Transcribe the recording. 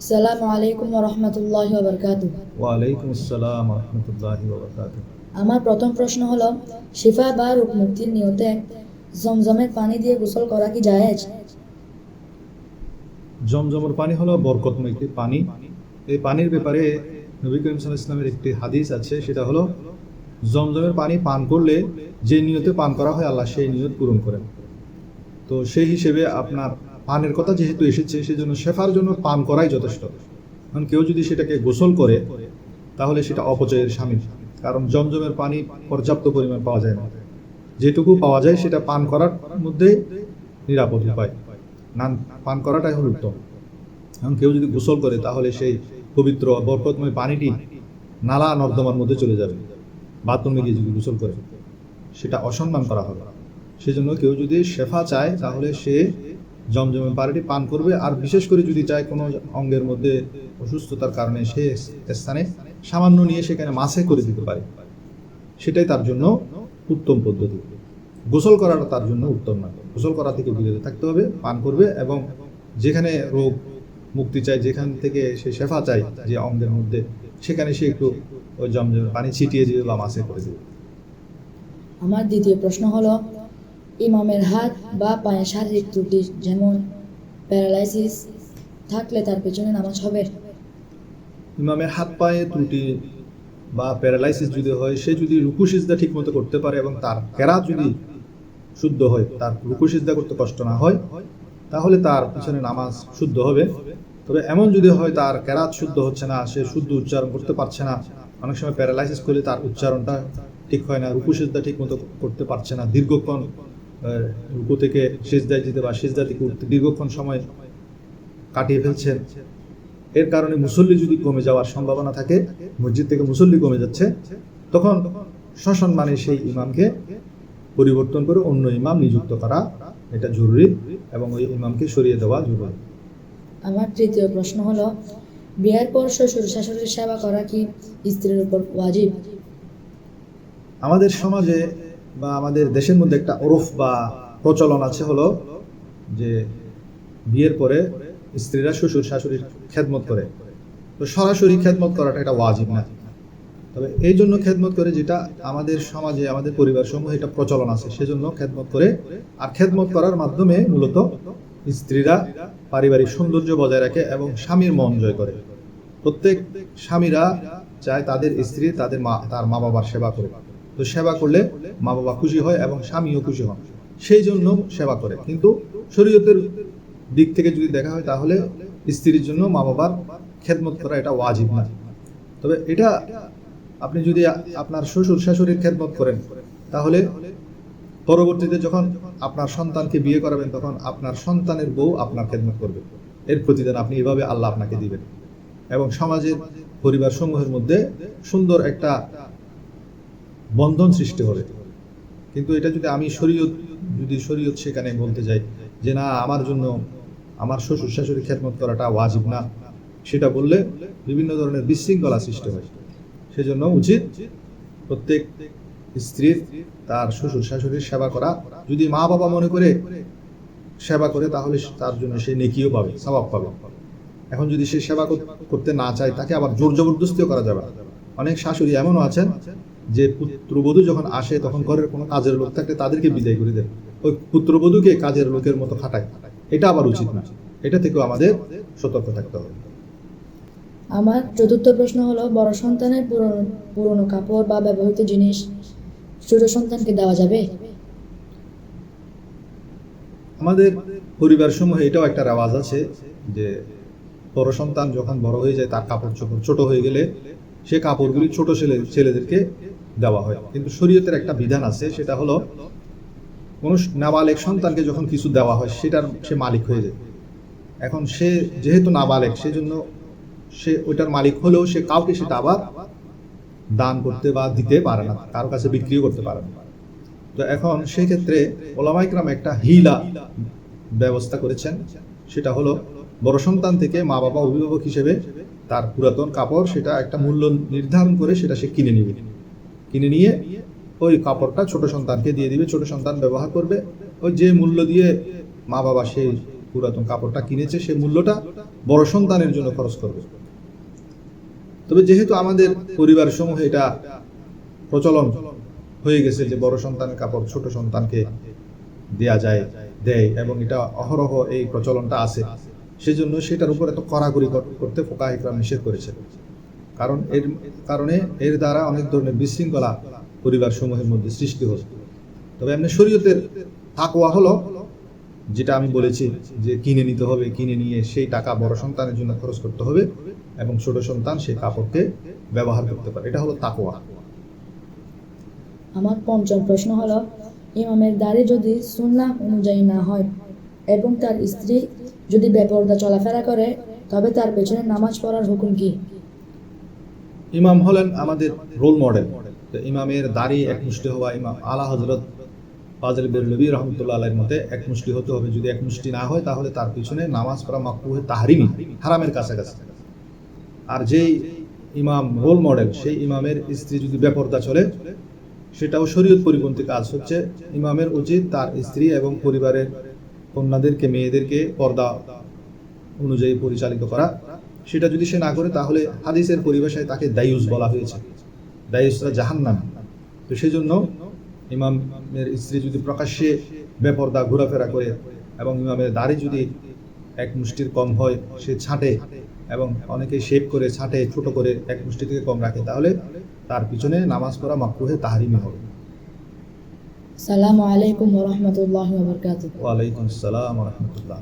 আসসালামু আলাইকুম ওয়া রাহমাতুল্লাহি ওয়া বারাকাতুহু। ওয়ালাইকুম আসসালাম রহমতুল্লাহি ওয়া বারাকাতুহু। আমার প্রথম প্রশ্ন হলো, শিফা বা রোগ মুক্তির নিয়তে জমজমের পানি দিয়ে গোসল করা কি জায়েজ? জমজমের পানি হলো বরকতময় একটি পানি। এই পানির ব্যাপারে নবী করিম সাল্লাল্লাহু আলাইহি ওয়াসাল্লামের একটি হাদিস আছে, সেটা হলো জমজমের পানি পান করলে যে নিয়তে পান করা হয় আল্লাহ সেই নিয়ত পূরণ করেন। তো সেই হিসেবে আপনার পানের কথা যেহেতু এসেছে, সেজন্য শেফার জন্য পান করাই যথেষ্ট। কারণ কেউ যদি সেটাকে গোসল করে তাহলে সেটা অপচয়ের শামিল। কারণ জমজমের পানি পর্যাপ্ত পরিমাণ পাওয়া যায় না, যেটুকু পাওয়া যায় সেটা পান করার মধ্যে নিরাপদ উপায়। না, পান করাটাই হল উত্তম। এখন কেউ যদি গোসল করে তাহলে সেই পবিত্র বরকতময় পানিটি নালা নর্দমার মধ্যে চলে যাবে। বাথরুমে গিয়ে যদি গোসল করে সেটা অসম্মান করা হবে। সেজন্য কেউ যদি শেফা চায় তাহলে সে জমজমের পানিটি পান করবে। আর বিশেষ করে যদি চায় কোনো অঙ্গের মধ্যে অসুস্থতার কারণে সে স্থানে সামান্য নিয়ে সেখানে মাসে করে দিতে পারে, সেটাই তার জন্য উত্তম পদ্ধতি। গোসল করাটা তার জন্য উত্তম না। গোসল করা থেকে বিরত থাকতে হবে, পান করবে এবং যেখানে রোগ মুক্তি চায়, যেখান থেকে সে শেফা চায় যে অঙ্গের মধ্যে, সেখানে সে একটু ওই জমজমের পানি ছিটিয়ে দিবে বা মাসে করে দিবে। আমার দ্বিতীয় প্রশ্ন হলো, ইমামের হাত বা পায়ে শারীরিক ত্রুটি যেমন প্যারালাইসিস থাকলে তার পেছনে নামাজ হবে? ইমামের হাত পায়ে ত্রুটি বা প্যারালাইসিস যদি হয়, সে যদি রুকু সিজদা ঠিক মতো করতে পারে এবং তার কেরাত যদি শুদ্ধ হয়, তার রুকু সিজদা করতে কষ্ট না হয়, তাহলে তার পিছনে নামাজ শুদ্ধ হবে। তবে এমন যদি হয় তার কেরাত শুদ্ধ হচ্ছে না, সে শুদ্ধ উচ্চারণ করতে পারছে না, অনেক সময় প্যারালাইসিস করলে তার উচ্চারণটা ঠিক হয় না, রুকু সিজদা ঠিক মতো করতে পারছে না, দীর্ঘক্ষণ রুকু থেকে সিজদায় যেতে বা সিজদা থেকে উঠতে দীর্ঘক্ষণ সময় কাটিয়ে ফেলছেন, এর কারণে মুসল্লি যদি কমে যাওয়ার সম্ভাবনা থাকে, মসজিদ থেকে মুসল্লি কমে যাচ্ছে, তখন সসম্মানে সেই ইমামকে পরিবর্তন করে অন্য ইমাম নিযুক্ত করা এটা জরুরি এবং ওই ইমামকে সরিয়ে দেওয়া জরুরি। আমার তৃতীয় প্রশ্ন হলো, বিয়ের পর শ্বশুর শাশুড়ির সেবা করা কি স্ত্রীর উপর ওয়াজিব? আমাদের সমাজে বা আমাদের দেশের মধ্যে একটা ওরফ বা প্রচলন আছে, হলো যে বিয়ের পরে স্ত্রীরা শ্বশুর শাশুড়ির খেদমত করে। তো সরাসরি খেদমত করাটা এটা ওয়াজিব না, তবে এই জন্য খেদমত করে যেটা আমাদের সমাজে আমাদের পরিবার সমূহে এটা প্রচলন আছে, সেজন্য খেদমত করে। আর খেদমত করার মাধ্যমে মূলত স্ত্রীরা পারিবারিক সৌন্দর্য বজায় রাখে এবং স্বামীর মন জয় করে। প্রত্যেক স্বামীরা চায় তাদের স্ত্রী তার মা বাবার সেবা করে। তো সেবা করলে মা বাবা খুশি হয় এবং স্বামীও খুশি হন, সেই জন্য সেবা করে। কিন্তু শরীয়তের দিক থেকে যদি দেখা হয় তাহলে স্ত্রীর জন্য মা বাবার খেদমত করা এটা ওয়াজিব না। তবে এটা আপনি যদি আপনার শ্বশুর শাশুড়ির খেদমত করেন, তাহলে পরবর্তীতে যখন আপনার সন্তানকে বিয়ে করাবেন তখন আপনার সন্তানের বউ আপনার খেদমত করবে। এর প্রতিদান আপনি এভাবে আল্লাহ আপনাকে দিবেন এবং সমাজের পরিবার সমূহের মধ্যে সুন্দর একটা বন্ধন সৃষ্টি হবে। কিন্তু এটা যদি আমি শরীয়ত সেখানে বলতে যাই যে না, আমার জন্য আমার শ্বশুর শাশুড়ি খেদমত করাটা ওয়াজিব না, সেটা বললে বিভিন্ন ধরনের বিশৃঙ্খলা সৃষ্টি হয়। সেজন্য উচিত প্রত্যেক স্ত্রীর তার শ্বশুর শাশুড়ির সেবা করা। যদি মা বাবা মনে করে সেবা করে তাহলে তার জন্য সে নেকিও পাবে, সওয়াব পাবে। এখন যদি সে সেবা করতে না চায়, তাকে আবার জোর জবরদস্তিও করা যাবে। অনেক শাশুড়ি এমনও আছেন যে পুত্রবধূ যখন আসে তখন ঘরের কোনো কাজের লোক থাকলে তাদেরকে বিদায় করে দেয়, ওই পুত্রবধূকে কাজের লোকের মতো খাটায়। এটা আবার উচিত না, এটা থেকেও আমাদের সতর্ক থাকতে হবে। আমার চতুর্থ প্রশ্ন হলো, বড় সন্তানের পুরনো কাপড় বা ব্যবহৃত জিনিস ছোট সন্তানকে দেওয়া যাবে? আমাদের পরিবার সমূহে এটাও একটা রেওয়াজ আছে যে বড় সন্তান যখন বড় হয়ে যায়, তার কাপড় চোপড় ছোট হয়ে গেলে সে কাপড়গুলি ছোট ছেলেদেরকে দেওয়া হয়। কিন্তু শরীয়তের একটা বিধান আছে, সেটা হলো কোন নাবালেগ সন্তানকে যখন কিছু দেওয়া হয় সেটার সে মালিক হয়ে যায়। এখন সে যেহেতু নাবালেগ, সেজন্য সে ওইটার মালিক হলেও সে কাউকে সেটা আবার দান করতে বা দিতে পারে না, কারো কাছে বিক্রিও করতে পারে না। তো এখন সেই ক্ষেত্রে ওলামা ইকরাম একটা হিলা ব্যবস্থা করেছেন, সেটা হলো বড় সন্তান থেকে মা বাবা অভিভাবক হিসেবে তার পুরাতন কাপড় সেটা একটা মূল্য নির্ধারণ করে সেটা সে কিনে নিবে। কিনে নিয়ে ওই কাপড়টা ছোট সন্তানকে দিয়ে দিবে, ছোট সন্তান ব্যবহার করবে। ওই যে মূল্য দিয়ে মা বাবা সেই পুরাতন কাপড়টা কিনেছে সে মূল্যটা বড় সন্তানের জন্য খরচ করবে। তবে যেহেতু আমাদের পরিবার সমূহে এটা প্রচলন হয়ে গেছে যে বড় সন্তানের কাপড় ছোট সন্তানকে দেয়া যায়, দেয়, এবং এটা অহরহ এই প্রচলনটা আছে, সেজন্য সেটার উপর এত কড়াকড়ি করতে ফুকাহা ইকরাম নিষেধ করেছে। কারণ এর কারণে এর দ্বারা অনেক ধরনের বিশৃঙ্খলা পরিবার সমূহের মধ্যে সৃষ্টি হচ্ছে। তবে এমনি শরীয়তের তাকওয়া হলো যেটা আমি বলেছি যে কিনে নিতে হবে, কিনে নিয়ে সেই টাকা বড় সন্তানের জন্য খরচ করতে হবে এবং ছোট সন্তান সেই কাপড়কে ব্যবহার করতে পারে, এটা হলো তাকওয়া। আমার পঞ্চম প্রশ্ন হলো, ইমামের দাড়ি যদি সুন্নাহ অনুযায়ী না হয় এবং তার স্ত্রী যদি বেপরদা চলাফেরা করে, তবে তার পেছনে নামাজ পড়ার হুকুম কি? ইমাম হলেন আমাদের রোল মডেল। তো ইমামের দাড়ি এক মুষ্টি হওয়া, ইমাম আলা হযরত ফাজিল বেরলভী রহমতুল্লাহ আলাইহির মতে এক মুষ্টি হতে হবে। যদি এক মুষ্টি না হয় তাহলে তার পিছনে নামাজ পড়া মাকরুহে তাহরিমি, হারামের কাছাকাছি। আর যেই ইমাম রোল মডেল, সেই ইমামের স্ত্রী যদি বেপরদা চলে, সেটাও শরীয়ত পরিপন্থী কাজ। হচ্ছে ইমামের উচিত তার স্ত্রী এবং পরিবারের কন্যাদেরকে, মেয়েদেরকে পর্দা অনুযায়ী পরিচালিত করা। সেটা যদি সে না করে তাহলে হাদিসের পরিভাষায় তাকে দায়ুস বলা হয়েছে, দায়ুসরা জাহান্নামী। তো সেই জন্য ইমামের স্ত্রী যদি প্রকাশ্যে বেপরদা ঘোরাফেরা করে এবং ইমামের দাড়ি যদি এক মুষ্টির কম হয়, সে ছাঁটে এবং অনেকে শেভ করে ছাঁটে, ছোট করে এক মুষ্টি থেকে কম রাখে, তাহলে তার পিছনে নামাজ পড়া মাকরুহে তাহরিমি হবে। আসসালামু আলাইকুম ওয়া রাহমাতুল্লাহি ওয়া বারাকাতুহু। ওয়ালাইকুম আসসালাম ওয়া রাহমাতুল্লাহ।